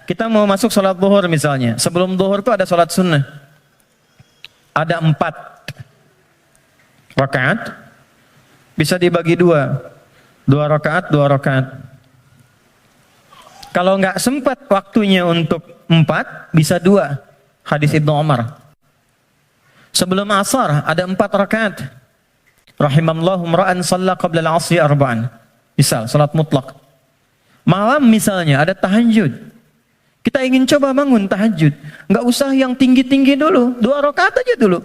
kita mau masuk sholat zuhur misalnya. Sebelum zuhur itu ada sholat sunnah. Ada 4 rakaat. Bisa dibagi 2. 2 rakaat, 2 rakaat. Kalau nggak sempat waktunya untuk 4, bisa 2. Hadis Ibnu Umar. Sebelum asar ada 4 rakaat. Rahimallahu imra'an shalla qabla al-'asri arba'an. Misal salat mutlak. Malam misalnya ada tahajud. Kita ingin coba bangun tahajud. Nggak usah yang tinggi-tinggi dulu. 2 rakaat aja dulu.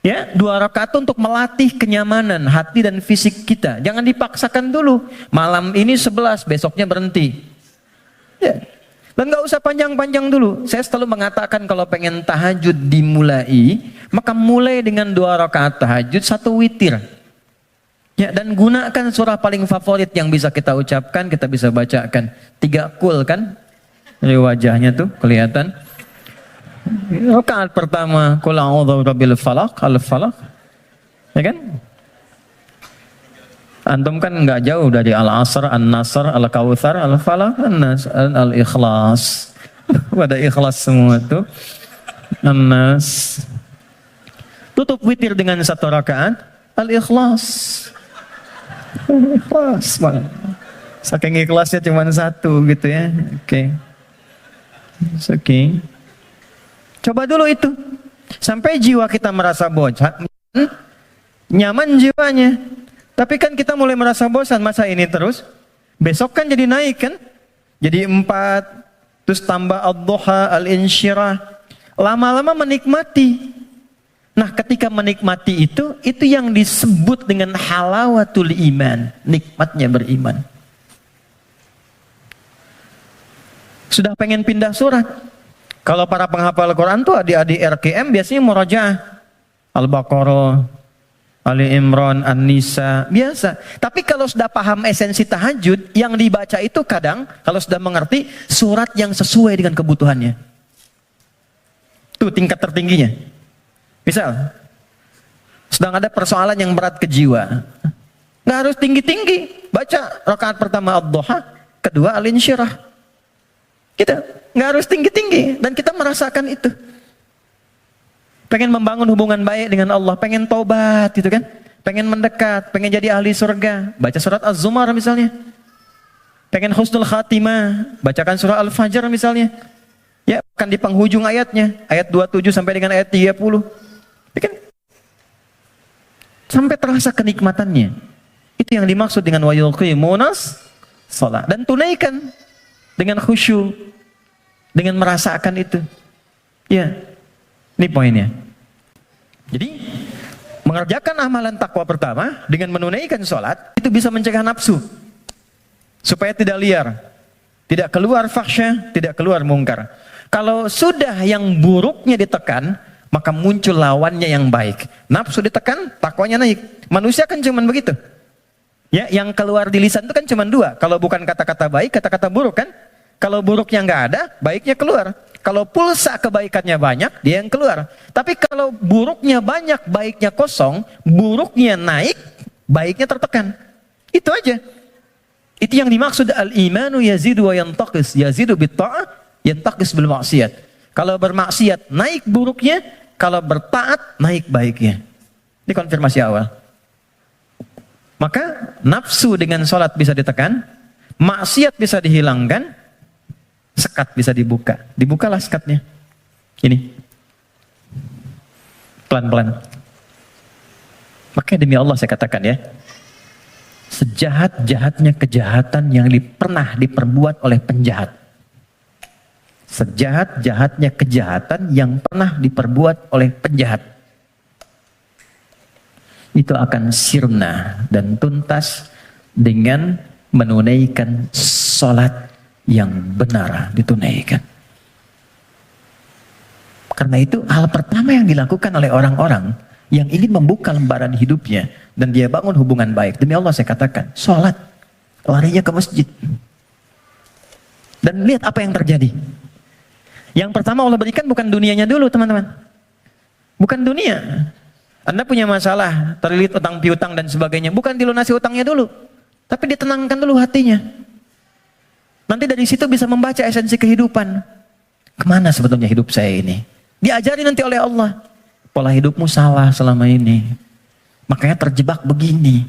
Ya, 2 rakaat untuk melatih kenyamanan hati dan fisik kita. Jangan dipaksakan dulu. Malam ini 11, besoknya berhenti. Ya. Dan nggak usah panjang-panjang dulu. Saya selalu mengatakan kalau pengen tahajud dimulai, maka mulai dengan 2 rakaat tahajud, 1 witir. Ya, dan gunakan surah paling favorit yang bisa kita ucapkan, kita bisa bacakan. 3 kul kan? Dari wajahnya tuh kelihatan. Rakaat pertama, qul a'udzu birabbil falaq, al-falaq. Ya kan? Antum kan nggak jauh dari Al-Asr, An-Nasr, Al-Kautsar, Al-Falaq, An-Nas, Al-Ikhlas. Pada ikhlas semua tuh. An-Nas. Tutup witir dengan 1 rakaat, Al-Ikhlas. Ikhlas. Saking ikhlasnya cuma 1 gitu ya. Oke. Oke. Coba dulu itu. Sampai jiwa kita merasa bosan, nyaman jiwanya. Tapi kan kita mulai merasa bosan, masa ini terus? Besok kan jadi naik kan? Jadi 4, terus tambah ad-duha, al-insyirah. Lama-lama menikmati. Nah, ketika menikmati itu yang disebut dengan halawatul iman, nikmatnya beriman. Sudah pengen pindah surat. Kalau para penghafal Quran tuh adik-adik RKM biasanya murajaah. Al-Baqarah, Ali Imran, An-Nisa, biasa. Tapi kalau sudah paham esensi tahajud, yang dibaca itu kadang, kalau sudah mengerti, surat yang sesuai dengan kebutuhannya. Itu tingkat tertingginya. Misal, sedang ada persoalan yang berat ke jiwa. Nggak harus tinggi-tinggi. Baca rakaat pertama ad-duha, kedua al-insyirah. Kita nggak harus tinggi-tinggi. Dan kita merasakan itu. Pengen membangun hubungan baik dengan Allah, pengen taubat gitu kan, pengen mendekat, pengen jadi ahli surga, baca surat Az-Zumar misalnya. Pengen husnul khatimah, bacakan surah Al-Fajr misalnya. Ya, kan di penghujung ayatnya, ayat 27 sampai dengan ayat 30. Ya kan? Sampai terasa kenikmatannya. Itu yang dimaksud dengan wa yuqimunas shalah. Dan tunaikan dengan khusyuk, dengan merasakan itu. Ya. Ini poinnya. Jadi, mengerjakan amalan takwa pertama dengan menunaikan sholat, itu bisa mencegah nafsu. Supaya tidak liar. Tidak keluar fahsyah, tidak keluar mungkar. Kalau sudah yang buruknya ditekan, maka muncul lawannya yang baik. Nafsu ditekan, takwanya naik. Manusia kan cuma begitu. Ya, yang keluar di lisan itu kan cuma 2. Kalau bukan kata-kata baik, kata-kata buruk kan. Kalau buruknya nggak ada, baiknya keluar. Kalau pulsa kebaikannya banyak, dia yang keluar. Tapi kalau buruknya banyak, baiknya kosong, buruknya naik, baiknya tertekan. Itu aja. Itu yang dimaksud al-imanu yazidu wa yantaqis. Yazidu bitta'ah, yantaqis bil maksiat. Kalau bermaksiat, naik buruknya. Kalau bertaat, naik baiknya. Ini konfirmasi awal. Maka, nafsu dengan sholat bisa ditekan, maksiat bisa dihilangkan, sekat bisa dibuka. Dibukalah sekatnya. Ini. Pelan-pelan. Makanya demi Allah saya katakan ya. Sejahat-jahatnya kejahatan yang pernah diperbuat oleh penjahat. Sejahat-jahatnya kejahatan yang pernah diperbuat oleh penjahat. Itu akan sirna dan tuntas dengan menunaikan sholat yang benar ditunaikan. Karena itu hal pertama yang dilakukan oleh orang-orang yang ingin membuka lembaran hidupnya dan dia bangun hubungan baik. Demi Allah saya katakan, sholat, larinya ke masjid. Dan lihat apa yang terjadi. Yang pertama Allah berikan bukan dunianya dulu teman-teman. Bukan dunia. Anda punya masalah, terlilit utang piutang dan sebagainya. Bukan dilunasi utangnya dulu. Tapi ditenangkan dulu hatinya. Nanti dari situ bisa membaca esensi kehidupan. Kemana sebetulnya hidup saya ini? Diajari nanti oleh Allah. Pola hidupmu salah selama ini. Makanya terjebak begini.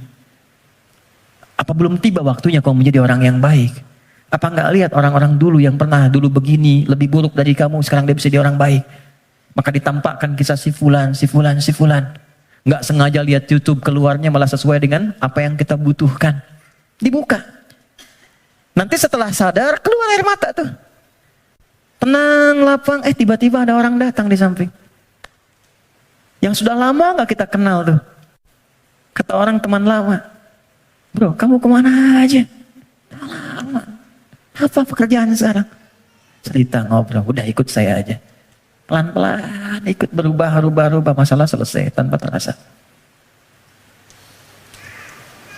Apa belum tiba waktunya kau menjadi orang yang baik? Apa nggak lihat orang-orang dulu yang pernah dulu begini, lebih buruk dari kamu, sekarang dia bisa jadi orang baik? Maka ditampakkan kisah si fulan, si fulan, si fulan. Nggak sengaja lihat YouTube, keluarnya malah sesuai dengan apa yang kita butuhkan. Dibuka. Nanti setelah sadar, keluar air mata tuh. Tenang, lapang, tiba-tiba ada orang datang di samping. Yang sudah lama nggak kita kenal tuh. Kata orang teman lama, bro, kamu kemana aja? Lama. Apa pekerjaan sekarang? Cerita, ngobrol, udah ikut saya aja. Pelan-pelan ikut berubah, masalah selesai tanpa terasa.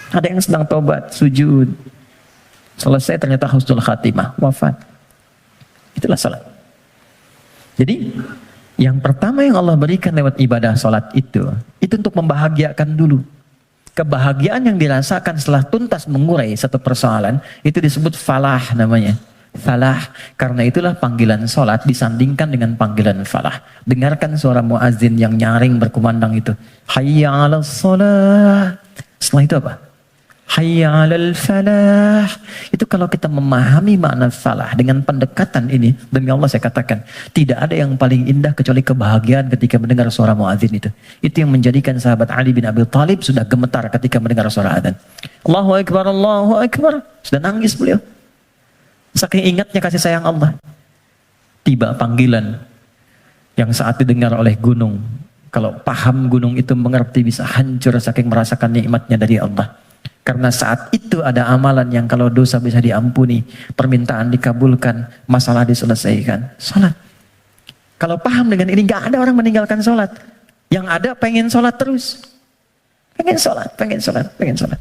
Ada yang sedang tobat, sujud. Selesai ternyata husnul khatimah, wafat. Itulah salat. Jadi, yang pertama yang Allah berikan lewat ibadah salat itu untuk membahagiakan dulu. Kebahagiaan yang dirasakan setelah tuntas mengurai satu persoalan, itu disebut falah namanya. Falah, karena itulah panggilan salat disandingkan dengan panggilan falah. Dengarkan suara muazin yang nyaring berkumandang itu. Hayya 'alas shalah. Setelah itu apa? Hayya 'alal falah. Itu kalau kita memahami makna falah dengan pendekatan ini, demi Allah saya katakan, tidak ada yang paling indah kecuali kebahagiaan ketika mendengar suara muadzin itu. Itu yang menjadikan sahabat Ali bin Abi Thalib sudah gemetar ketika mendengar suara adzan. Allahu Akbar, Allahu Akbar. Sudah nangis beliau. Saking ingatnya kasih sayang Allah. Tiba panggilan yang saat didengar oleh gunung. Kalau paham gunung itu mengerti bisa hancur saking merasakan nikmatnya dari Allah. Karena saat itu ada amalan yang kalau dosa bisa diampuni, permintaan dikabulkan, masalah diselesaikan. Salat. Kalau paham dengan ini, gak ada orang meninggalkan salat. Yang ada pengen salat terus. Pengen salat, pengen salat, pengen salat.